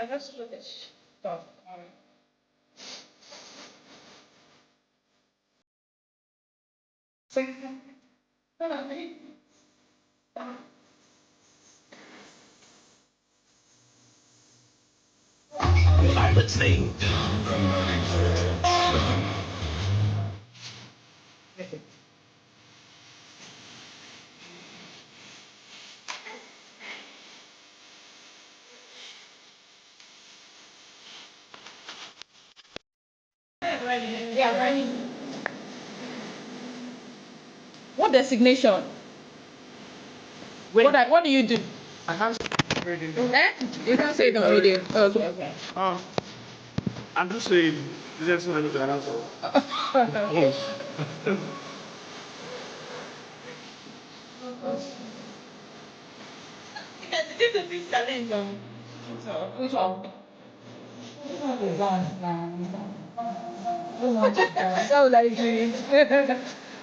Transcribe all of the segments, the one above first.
I just look at stuff. So, Pilot's name. yeah, right. What designation? Wait, What do you do? I can't read it. Eh? You can't say it on radio. Okay, okay. Oh, I'm just saying, this is not the answer. This is a big challenge. So, which one? So like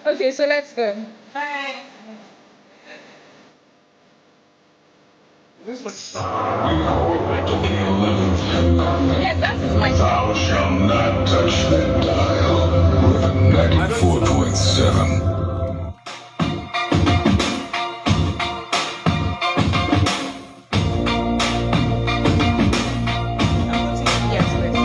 okay, so let's go. This was Yes, that's my Thou shalt not touch that dial with 94.7. yes, please.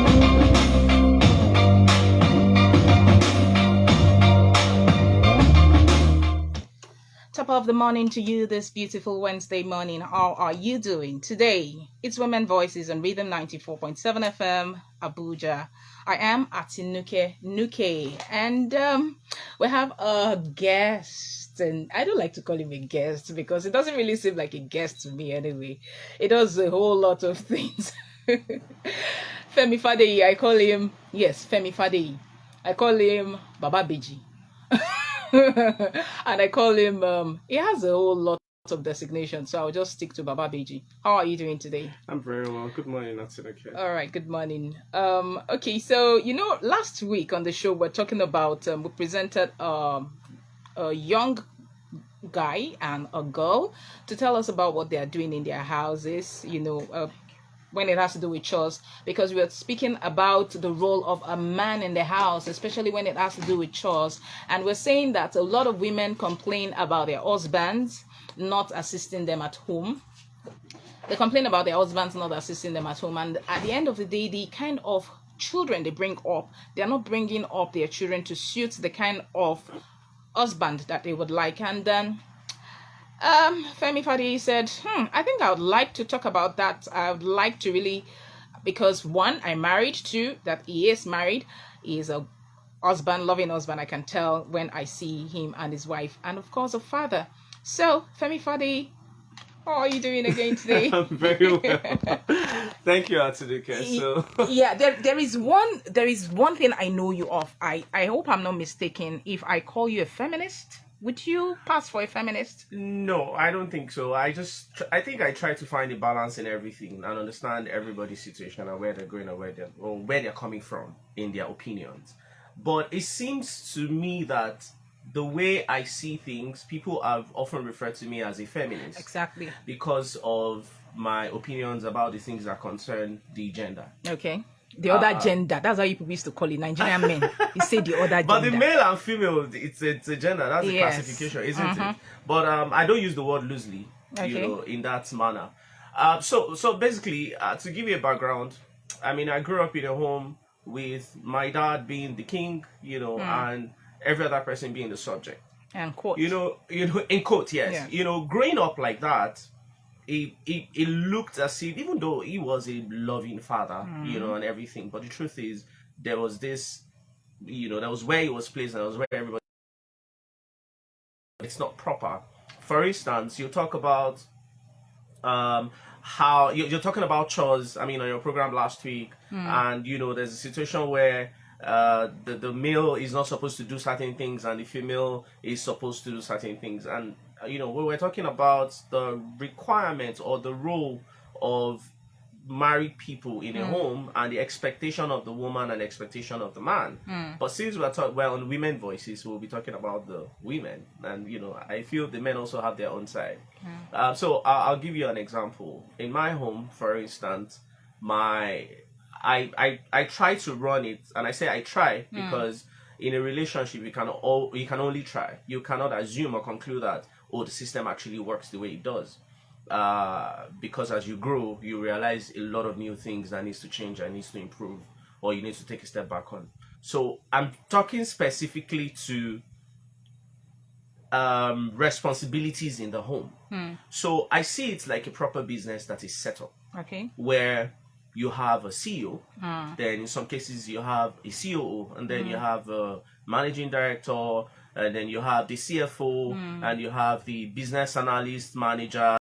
Top of the morning to you this beautiful Wednesday morning. How are you doing today? It's Women Voices on Rhythm 94.7 FM, Abuja. I am Atinuke Nukay, and we have a guest. And I don't like to call him a guest because it doesn't really seem like a guest to me anyway. It does a whole lot of things. Femi Fadeyi, I call him, yes, Femi Fadeyi. I call him Baba Beji. And I call him, he has a whole lot of designations, so I'll just stick to Baba Beji. How are you doing today? I'm very well. Good morning, Atinuke. All right, good morning. Okay, so last week on the show we're talking about we presented a young guy and a girl to tell us about what they are doing in their houses, when it has to do with chores, because we are speaking about the role of a man in the house, especially when it has to do with chores. And we're saying that a lot of women complain about their husbands not assisting them at home. They complain about their husbands not assisting them at home, and at the end of the day, the kind of children they bring up, they're not bringing up their children to suit the kind of husband that they would like. And then Femi Fadeyi said, I think I would like to talk about that. I would like to really, because one, I'm married, two, that he is married. He is a husband, loving husband, I can tell when I see him and his wife, and of course a father. So, Femi Fadeyi, how are you doing again today? I'm very well. Thank you, Atinuke. So Yeah, there is one thing I know you of. I hope I'm not mistaken. If I call you a feminist, would you pass for a feminist? no, I don't think so. I think I try to find a balance in everything and understand everybody's situation and where they're going or where they're coming from in their opinions. But it seems to me that the way I see things, people have often referred to me as a feminist. Exactly. Because of my opinions about the things that concern the gender. Okay. The other gender. That's how you people used to call it. Nigerian men. You say the other gender. But the male and female, it's a gender. That's a Yes. classification, isn't it? But I don't use the word loosely, Okay. in that manner. So basically, to give you a background, I mean, I grew up in a home with my dad being the king, and every other person being the subject. And quote. In quote, yes. Yeah. Growing up like that, it looked as if, even though he was a loving father, and everything, but the truth is, there was this, that was where he was placed, and that was where everybody. It's not proper. For instance, you talk about how you're talking about chores. I mean, on your program last week, and there's a situation where the male is not supposed to do certain things and the female is supposed to do certain things, and we were talking about the requirement or the role of married people in a home and the expectation of the woman and the expectation of the man. But since we're talking on women voices, we'll be talking about the women, and I feel the men also have their own side. So I'll give you an example. In my home, for instance, I try to run it, and I say I try because in a relationship you can only try. You cannot assume or conclude that the system actually works the way it does. Because as you grow, you realize a lot of new things that needs to change and needs to improve, or you need to take a step back on. So I'm talking specifically to responsibilities in the home. So I see it like a proper business that is set up. Okay. Where you have a CEO, then in some cases you have a COO, and then you have a managing director, and then you have the CFO, and you have the business analyst manager.